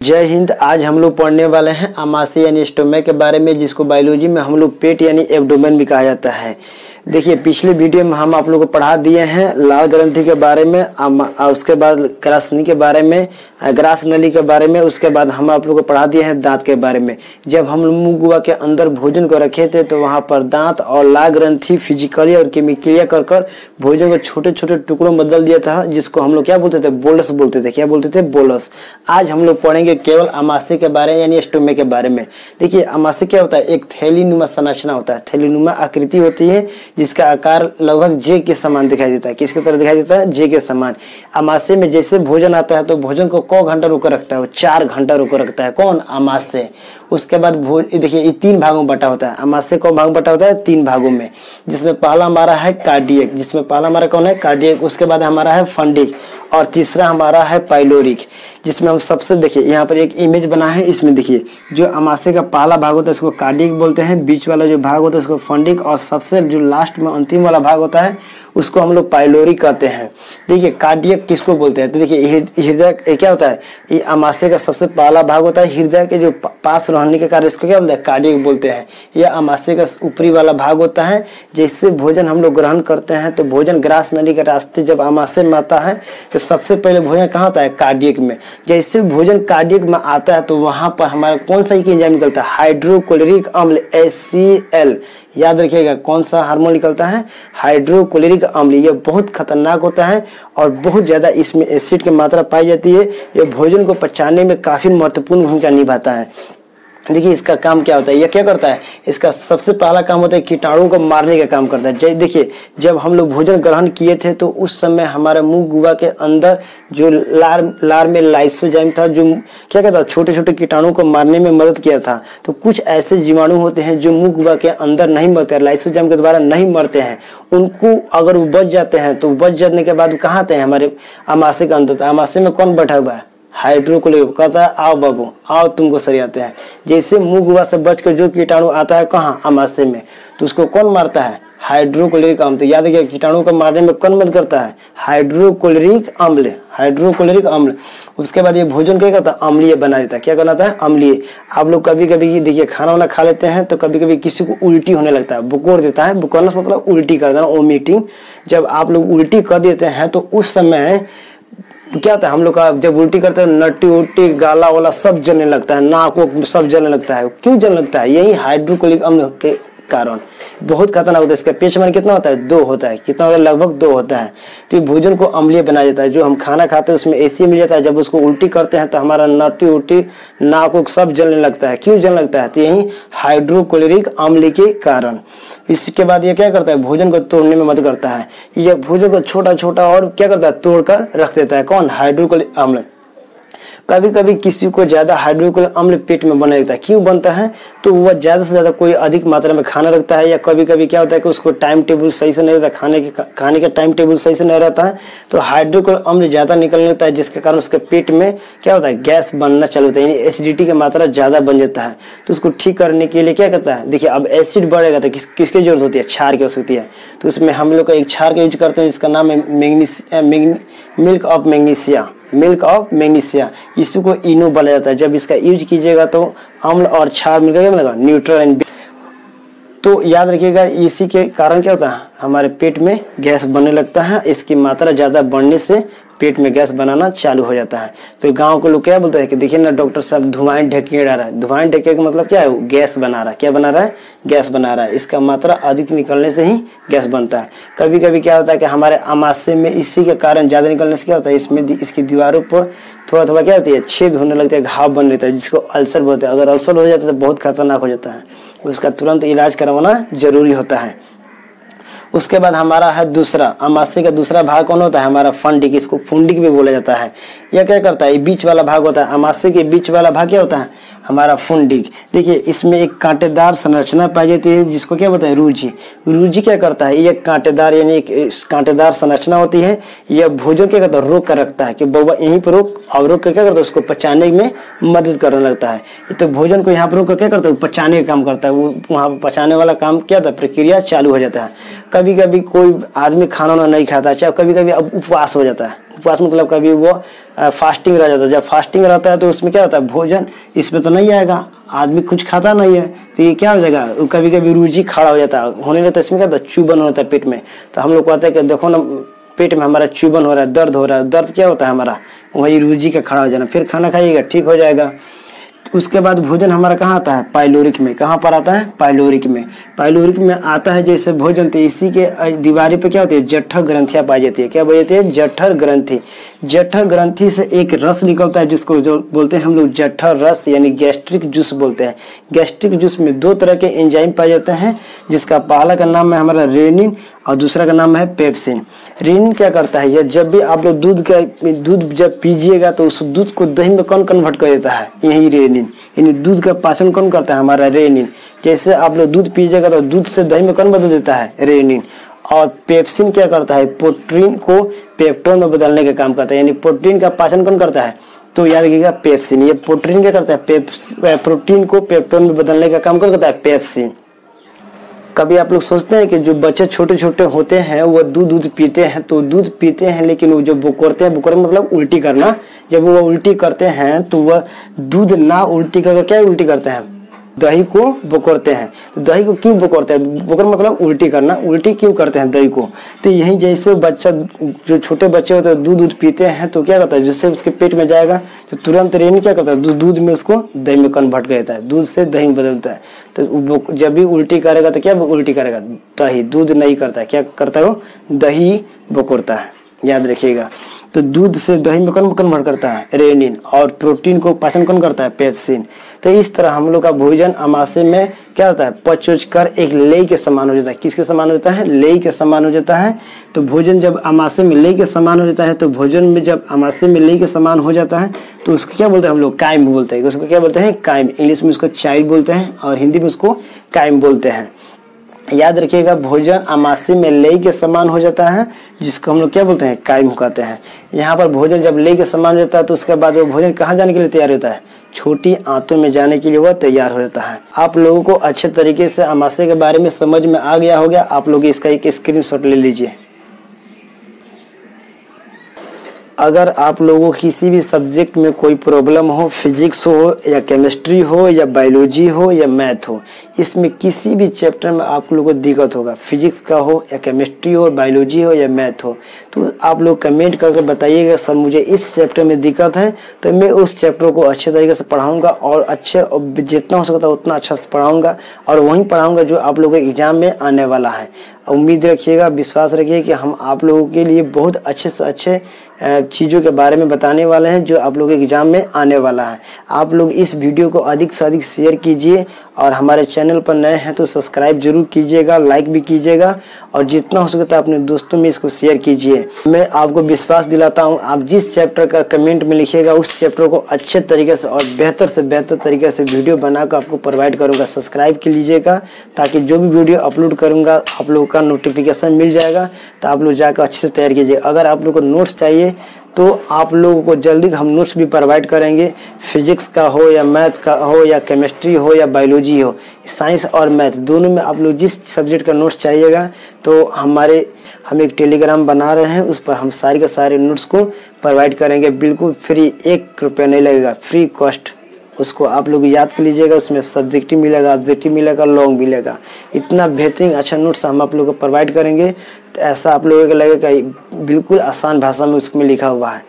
जय हिंद। आज हम लोग पढ़ने वाले हैं आमाशय यानी स्टोमक के बारे में, जिसको बायोलॉजी में हम लोग पेट यानी एब्डोमेन भी कहा जाता है। देखिए, पिछले वीडियो में हम आप लोगों को पढ़ा दिए हैं लाल ग्रंथि के बारे में, उसके बाद ग्रास नली के बारे में, उसके बाद हम आप लोगों को पढ़ा दिए हैं दांत के बारे में। जब हम लोग मुंह गुहा के अंदर भोजन को रखे थे तो वहां पर दांत और लाल ग्रंथि फिजिकली और केमिकली कर भोजन को छोटे छोटे टुकड़ों में बदल दिया था, जिसको हम लोग क्या बोलते थे? बोलस बोलते थे। क्या बोलते थे? बोलस। आज हम लोग पढ़ेंगे केवल आमाशय के बारे में यानी स्टोमक के बारे में। देखिए, आमाशय क्या होता है? एक थैलीनुमा संरचना होता है, थैलीनुमा आकृति होती है जिसका आकार लगभग जे के समान दिखाई देता है। किसकी तरह दिखाई देता है? जे के समान। आमाशय में जैसे भोजन आता है तो भोजन को क घंटा रोक रखता है? वो 4 घंटा रोक रखता है। कौन? आमाशय। उसके बाद देखिए, ये 3 भागों में बटा होता है। आमाशय को भाग बटा होता है 3 भागों में, जिसमें पहला हमारा है कार्डियक, जिसमें पहला हमारा कौन है? कार्डियक। उसके बाद हमारा है फंडिक और तीसरा हमारा है पाइलोरिक, जिसमें हम सबसे देखिए यहाँ पर एक इमेज बना है। इसमें देखिए, जो आमाशय का पहला भाग होता है इसको कार्डियक बोलते हैं, बीच वाला जो भाग होता है इसको फंडिक, और सबसे जो लास्ट में अंतिम वाला भाग होता है उसको हम लोग पाइलोरिक कहते हैं। देखिए, कार्डियक किसको बोलते हैं? तो देखिए, हृदय क्या होता है? ये आमाशय का सबसे पहला भाग होता है। हृदय के जो पास रहने के कारण इसको क्या बोलते हैं? कार्डियक बोलते हैं। यह आमाशय का ऊपरी वाला भाग होता है। जैसे भोजन हम लोग ग्रहण करते हैं तो भोजन ग्रास नली के रास्ते जब आमाशय में आता है तो सबसे पहले भोजन कहाँ होता है? कार्डियक में। जैसे भोजन कार्डियक में आता है तो वहां पर हमारा कौन सा एक एंजाइम निकलता है? हाइड्रोक्लोरिक अम्ल, HCl। याद रखिएगा, कौन सा हार्मोन निकलता है? हाइड्रोक्लोरिक अम्ल। यह बहुत खतरनाक होता है और बहुत ज्यादा इसमें एसिड की मात्रा पाई जाती है। यह भोजन को पचाने में काफी महत्वपूर्ण भूमिका निभाता है। देखिए, इसका काम क्या होता है? यह क्या करता है? इसका सबसे पहला काम होता है कीटाणुओं को मारने का काम करता है। देखिए, जब हम लोग भोजन ग्रहण किए थे तो उस समय हमारे मुंह गुहा के अंदर जो लार में लाइसोजाइम था, जो क्या कहता है? छोटे छोटे कीटाणुओं को मारने में मदद किया था। तो कुछ ऐसे जीवाणु होते हैं जो मुंह गुहा के अंदर नहीं मरते, लाइसोजाइम के द्वारा नहीं मरते हैं। उनको अगर वो बच जाते हैं तो बच जाने के बाद कहाँ आते हैं? हमारे आमाशय के अंदर। आमाशय में कौन बैठा हुआ है? हाइड्रोक्लोरिक। कहता है आओ बाबू आओ, तुमको सरियाते हैं। जैसे मुंह गुहा से बचकर जो कीटाणु आता है कहाँ? आमाशय में, तो उसको कौन मारता है? हाइड्रोक्लोरिक अम्ल। तो याद रखिए, कीटाणु को मारने में कौन मदद करता है? हाइड्रोक्लोरिक अम्ल, हाइड्रोक्लोरिक अम्ल। उसके बाद ये भोजन क्या करता है? अम्लीय बना देता है। क्या बनाता है? अम्लीय। आप लोग कभी कभी देखिए, खाना वाना खा लेते हैं तो कभी कभी किसी को उल्टी होने लगता है, बुकोर देता है। बुकोरना मतलब उल्टी कर देना, वोमिटिंग। जब आप लोग उल्टी कर देते हैं तो उस समय क्या होता है? हम लोग का जब उल्टी करते हैं नट्टी उल्टी गाला वाला सब जलने लगता है, नाक वो सब जलने लगता है। क्यों जलने लगता है? यही हाइड्रोक्लोरिक अम्ल के कारण। बहुत खतरनाक होता है। इसका pH मान कितना होता है? 2 होता है। कितना होता है? लगभग 2 होता है। तो ये भोजन को अम्लीय बना देता है। जो हम खाना खाते हैं उसमें एसिड मिल जाता है। जब उसको उल्टी करते हैं तो हमारा नट्टी उल्टी नाक सब जलने लगता है। क्यों जलने लगता है? तो यही हाइड्रोक्लोरिक अम्ल के कारण। इसके बाद ये क्या करता है? भोजन को तोड़ने में मदद करता है। यह भोजन को छोटा छोटा और क्या करता है? तोड़कर रख देता है। कौन? हाइड्रोक्लोरिक अम्ल। कभी कभी किसी को ज्यादा हाइड्रोक्लोरिक अम्ल पेट में बना रहता है। क्यों बनता है? तो वह ज्यादा से ज्यादा कोई अधिक मात्रा में खाना रखता है, या कभी कभी क्या होता है कि उसको टाइम टेबल सही से नहीं रहता, खाने का टाइम टेबल सही से नहीं रहता है, तो हाइड्रोक्लोरिक अम्ल ज्यादा निकलने लगता है, जिसके कारण उसके पेट में क्या होता है? गैस बनना चालू होता है, यानी एसिडिटी की मात्रा ज्यादा बन जाता है। तो उसको ठीक करने के लिए क्या करता है? देखिए, अब एसिड बढ़ेगा तो किसकी जरूरत होती है? क्षार की आवश्यकता है। तो उसमें हम लोग का एक क्षार का यूज करते हैं जिसका नाम है milk of magnesia, milk of magnesia. इसको इनो बोला जाता है। जब इसका यूज कीजिएगा तो अम्ल और क्षार मिलकर क्या मिलेगा? Neutral and. तो याद रखिएगा, इसी के कारण क्या होता है? हमारे पेट में गैस बनने लगता है। इसकी मात्रा ज्यादा बढ़ने से पेट में गैस बनाना चालू हो जाता है। तो गांव के लोग क्या बोलते हैं कि देखिए ना डॉक्टर साहब, धुआं ढकेल रहा है। धुआं ढकेल का मतलब क्या है? गैस बना रहा है। क्या बना रहा है? गैस बना रहा है। इसका मात्रा अधिक निकलने से ही गैस बनता है। कभी कभी क्या होता है कि हमारे आमाशय में इसी के कारण ज्यादा निकलने से क्या होता है? इसमें इसकी दीवारों पर थोड़ा थोड़ा क्या होती है? छेद होने लगता है, घाव बन रहता है, जिसको अल्सर बोलते हैं। अगर अल्सर हो जाता है तो बहुत खतरनाक हो जाता है। उसका तुरंत इलाज करवाना जरूरी होता है। उसके बाद हमारा है दूसरा, आमाशय का दूसरा भाग कौन होता है? हमारा फंडिक। इसको फुंडिक भी बोला जाता है। यह क्या करता है? बीच वाला भाग होता है। आमाशय के बीच वाला भाग क्या होता है? हमारा फुंडिक। देखिए, इसमें एक कांटेदार संरचना पाई जाती है जिसको क्या बोलते हैं? रूजी। रूजी क्या करता है? यह कांटेदार यानी एक कांटेदार संरचना होती है। यह भोजन क्या करता है? रोक कर रखता है कि बउआ यहीं पर रोक, और रोक कर क्या करता है? उसको पचाने में मदद करने लगता है। तो भोजन को यहाँ पर रोक कर क्या करता है? पचाने का काम करता है। वो वहाँ पचाने वाला काम क्या था? प्रक्रिया चालू हो जाता है। कभी कभी कोई आदमी खाना नहीं खाता, चाहे कभी कभी अब उपवास हो जाता है। उपवास मतलब कभी वो फास्टिंग रह जाता है। जब फास्टिंग रहता है तो उसमें क्या होता है, भोजन इसमें तो नहीं आएगा, आदमी कुछ खाता नहीं है, तो ये क्या हो जाएगा, कभी कभी रुचि खड़ा हो जाता है, होने लगता है। इसमें क्या होता है, चुभन होता है पेट में। तो हम लोग कहते हैं कि देखो ना पेट में हमारा चुभन हो रहा है, दर्द हो रहा है। दर्द क्या होता है हमारा, वही रुचि का खड़ा हो जाना। फिर खाना खाइएगा, ठीक हो जाएगा। उसके बाद भोजन हमारा कहाँ आता है, पाइलोरिक में। कहाँ पर आता है, पाइलोरिक में। पाइलोरिक में आता है जैसे भोजन, तो इसी के दीवारी पे क्या होती है, जठर ग्रंथियां पाई जाती है। क्या पाई जाती है, जठर ग्रंथि। जठर ग्रंथि से एक रस निकलता है जिसको जो बोलते हैं हम लोग जठर रस, यानी गैस्ट्रिक जूस बोलते हैं। गैस्ट्रिक जूस में 2 तरह के एंजाइम पाए जाते हैं, जिसका पहला का नाम है हमारा रेनिन और दूसरा का नाम है पेप्सिन। रेनिन क्या करता है, जब भी आप लोग दूध जब पीजिएगा तो उस दूध को दही में कौन कन्वर्ट कर देता है, यही रेनिन। यानी दूध का पाचन कौन करता है, हमारा रेनिन। जैसे आप लोग दूध पीजिएगा तो दूध से दही में कौन बदल देता है, रेनिन। और पेप्सिन क्या करता है, प्रोटीन को पेप्टोन में बदलने का काम करता है। यानी प्रोटीन का पाचन कौन करता है, तो याद रखिएगा पेप्सिन। ये प्रोटीन क्या करता है, प्रोटीन को पेप्टोन में बदलने का काम कौन करता है, पेप्सिन। कभी आप लोग सोचते हैं कि जो बच्चे छोटे छोटे होते हैं वो दूध पीते हैं, तो दूध पीते हैं लेकिन वो जो बोकोरते हैं, बोकोरते मतलब उल्टी करना, जब वो उल्टी करते हैं तो वह दूध ना उल्टी करके क्या उल्टी करते हैं, दही को बोकोरते हैं। तो दही को क्यों बोकोरते हैं, बोकर मतलब उल्टी करना, उल्टी क्यों करते हैं दही को। तो यही जैसे बच्चा, जो छोटे बच्चे होते हैं दूध पीते हैं तो क्या करता है, जिससे उसके पेट में जाएगा तो तुरंत रेनिन क्या करता है, दूध में उसको दही में कन्वर्ट कर देता है, दूध से दही में बदलता है। तो जब भी उल्टी करेगा तो क्या उल्टी करेगा, दही, दूध नहीं करता है, क्या करता है वो, दही बोकोरता है, याद रखिएगा। तो दूध से दही में कौन कन्वर्ट करता है, रेनिन, और प्रोटीन को पाचन कौन करता है, पेप्सिन। तो इस तरह हम लोग का भोजन अमाशय में क्या होता है, पच कर एक लेई के समान हो जाता है। किसके समान होता है, लेई के समान हो जाता है। तो भोजन जब अमाशय में लेई के समान हो जाता है, तो भोजन में जब अमाशय में लेई के समान हो जाता है तो उसको क्या बोलते हैं हम लोग, कायम बोलते हैं। उसको क्या बोलते हैं, कायम। इंग्लिश में उसको चाइल्ड बोलते हैं और हिंदी में उसको कायम बोलते हैं। याद रखिएगा, भोजन अमाशय में लेई के समान हो जाता है, जिसको हम लोग क्या बोलते हैं, कायम कहते हैं। यहाँ पर भोजन जब लेई के समान हो जाता है तो उसके बाद वो भोजन कहाँ जाने के लिए तैयार होता है, छोटी आंतों में जाने के लिए वह तैयार हो जाता है। आप लोगों को अच्छे तरीके से अमाशय के बारे में समझ में आ गया होगा। आप लोग इसका एक स्क्रीनशॉट ले लीजिए। अगर आप लोगों को किसी भी सब्जेक्ट में कोई प्रॉब्लम हो, फिजिक्स हो या केमिस्ट्री हो या बायोलॉजी हो या मैथ हो, इसमें किसी भी चैप्टर में आप लोगों को दिक्कत होगा, फिजिक्स का हो या केमिस्ट्री हो, बायोलॉजी हो या मैथ हो, तो आप लोग कमेंट करके बताइएगा सर मुझे इस चैप्टर में दिक्कत है, तो मैं उस चैप्टर को अच्छे तरीके से पढ़ाऊंगा और अच्छे जितना हो सकता है उतना अच्छा से पढ़ाऊंगा और वहीं पढ़ाऊंगा जो आप लोगों के एग्जाम में आने वाला है। उम्मीद रखिएगा, विश्वास रखिए कि हम आप लोगों के लिए बहुत अच्छे से अच्छे चीज़ों के बारे में बताने वाले हैं जो आप लोगों के एग्जाम में आने वाला है। आप लोग इस वीडियो को अधिक से अधिक शेयर कीजिए और हमारे चैनल पर नए हैं तो सब्सक्राइब जरूर कीजिएगा, लाइक भी कीजिएगा और जितना हो सकता है अपने दोस्तों में इसको शेयर कीजिए। मैं आपको विश्वास दिलाता हूँ, आप जिस चैप्टर का कमेंट में लिखिएगा उस चैप्टर को अच्छे तरीके से और बेहतर से बेहतर तरीके से वीडियो बनाकर आपको प्रोवाइड करूँगा। सब्सक्राइब कर लीजिएगा ताकि जो भी वीडियो अपलोड करूँगा आप लोगों का नोटिफिकेशन मिल जाएगा, तो आप लोग जाकर अच्छे से तैयार कीजिए। अगर आप लोग को नोट्स चाहिए तो आप लोगों को जल्दी हम नोट्स भी प्रोवाइड करेंगे, फिजिक्स का हो या मैथ का हो या केमिस्ट्री हो या बायोलॉजी हो, साइंस और मैथ दोनों में आप लोग जिस सब्जेक्ट का नोट्स चाहिएगा तो हम एक टेलीग्राम बना रहे हैं, उस पर हम सारे के सारे नोट्स को प्रोवाइड करेंगे बिल्कुल फ्री, 1 रुपया नहीं लगेगा, फ्री कॉस्ट। उसको आप लोग याद कर लीजिएगा, उसमें सब्जेक्टिव मिलेगा, ऑब्जेक्टिव मिलेगा, लॉन्ग मिलेगा। इतना बेहतरीन अच्छा नोट्स हम आप लोगों को प्रोवाइड करेंगे, तो ऐसा आप लोगों को लगेगा बिल्कुल आसान भाषा में उसमें लिखा हुआ है।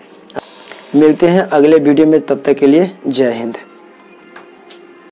मिलते हैं अगले वीडियो में, तब तक के लिए जय हिंद।